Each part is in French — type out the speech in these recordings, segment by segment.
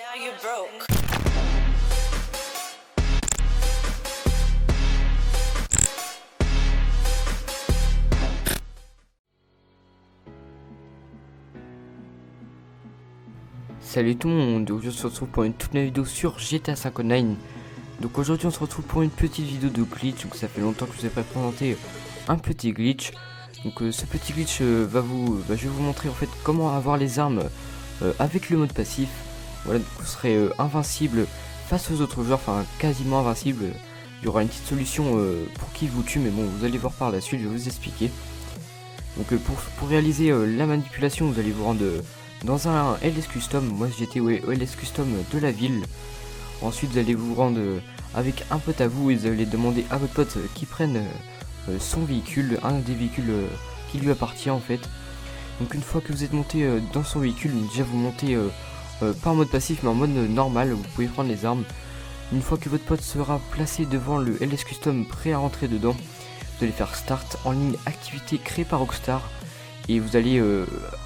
Now you're broke. Salut tout le monde, aujourd'hui on se retrouve pour une toute nouvelle vidéo sur GTA 5 Online. Donc aujourd'hui on se retrouve pour une petite vidéo de glitch, donc ça fait longtemps que je vous ai pas présenté un petit glitch. Donc ce petit glitch je vais vous montrer en fait comment avoir les armes avec le mode passif. Voilà, donc vous serez invincible face aux autres joueurs, enfin quasiment invincible. Il y aura une petite solution pour qui vous tue, mais bon vous allez voir par la suite, je vais vous expliquer. Donc pour réaliser la manipulation, vous allez vous rendre dans un LS Custom. Moi j'étais au LS Custom de la ville. Ensuite vous allez vous rendre avec un pote à vous et vous allez demander à votre pote qui prenne son véhicule, un des véhicules qui lui appartient en fait. Donc une fois que vous êtes monté dans son véhicule, déjà vous montez pas en mode passif mais en mode normal, vous pouvez prendre les armes. Une fois que votre pote sera placé devant le LS Custom prêt à rentrer dedans, vous allez faire start en ligne activité créée par Rockstar. Et vous allez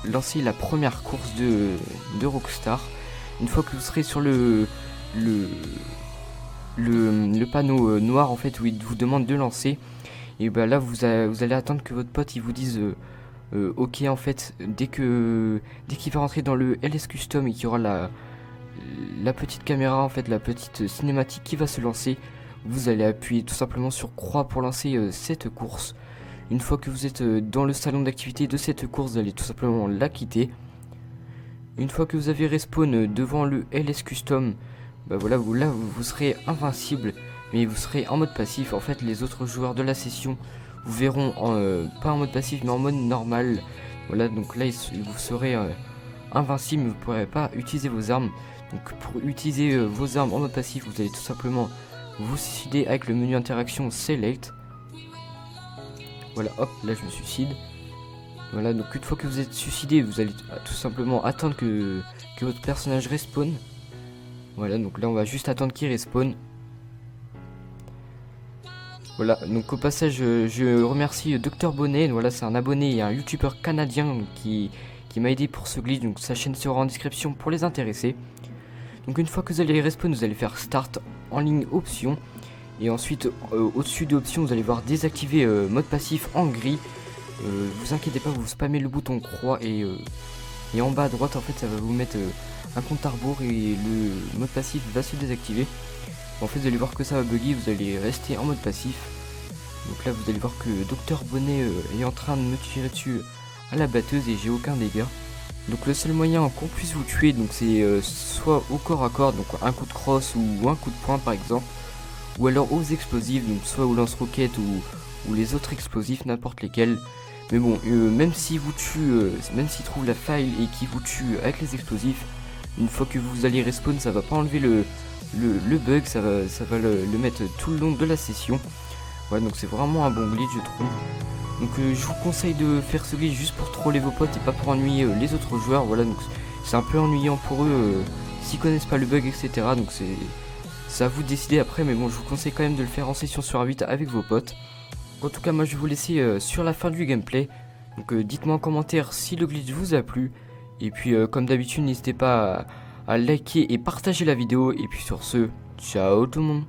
lancer la première course de Rockstar. Une fois que vous serez sur le panneau noir en fait où il vous demande de lancer, et bah là vous allez attendre que votre pote il vous dise ok en fait. Dès qu'il va rentrer dans le LS Custom et qu'il y aura la petite caméra en fait, la petite cinématique qui va se lancer, vous allez appuyer tout simplement sur croix pour lancer cette course. Une fois que vous êtes dans le salon d'activité de cette course, vous allez tout simplement la quitter. Une fois que vous avez respawn devant le LS Custom, bah voilà, vous serez invincible, mais vous serez en mode passif. En fait, les autres joueurs de la session vous verront pas en mode passif, mais en mode normal. Voilà, donc là, vous serez invincible, mais vous ne pourrez pas utiliser vos armes. Donc pour utiliser vos armes en mode passif, vous allez tout simplement vous suicider avec le menu interaction Select. Voilà, hop, là je me suicide. Voilà, donc une fois que vous êtes suicidé, vous allez tout simplement attendre que votre personnage respawn. Voilà, donc là on va juste attendre qu'il respawn. Voilà, donc au passage je remercie Dr Bonnet. Voilà, c'est un abonné et un youtubeur canadien qui m'a aidé pour ce glitch. Donc sa chaîne sera en description pour les intéressés. Donc une fois que vous allez respawn, vous allez faire start en ligne option. Et ensuite au-dessus de options vous allez voir désactiver mode passif en gris. Vous inquiétez pas, vous spammez le bouton croix et en bas à droite en fait ça va vous mettre un compte à rebours et le mode passif va se désactiver. En fait vous allez voir que ça va bugger, vous allez rester en mode passif. Donc là vous allez voir que Dr Bonnet est en train de me tirer dessus à la batteuse et j'ai aucun dégât. Donc le seul moyen qu'on puisse vous tuer donc c'est soit au corps à corps, donc un coup de crosse ou un coup de poing par exemple, ou alors aux explosifs, donc soit aux lance-roquettes ou les autres explosifs, n'importe lesquels. Mais bon, même s'il vous tue, même s'il trouve la faille et qu'il vous tue avec les explosifs, une fois que vous allez respawn, ça va pas enlever le bug, ça va le mettre tout le long de la session. Voilà, donc c'est vraiment un bon glitch je trouve. Donc je vous conseille de faire ce glitch juste pour troller vos potes et pas pour ennuyer les autres joueurs. Voilà, donc c'est un peu ennuyant pour eux s'ils connaissent pas le bug, etc. Donc c'est à vous de décider après, mais bon je vous conseille quand même de le faire en session sur 8 avec vos potes. En tout cas moi je vais vous laisser sur la fin du gameplay. Donc dites-moi en commentaire si le glitch vous a plu. Et puis comme d'habitude n'hésitez pas à liker et partager la vidéo. Et puis sur ce, ciao tout le monde.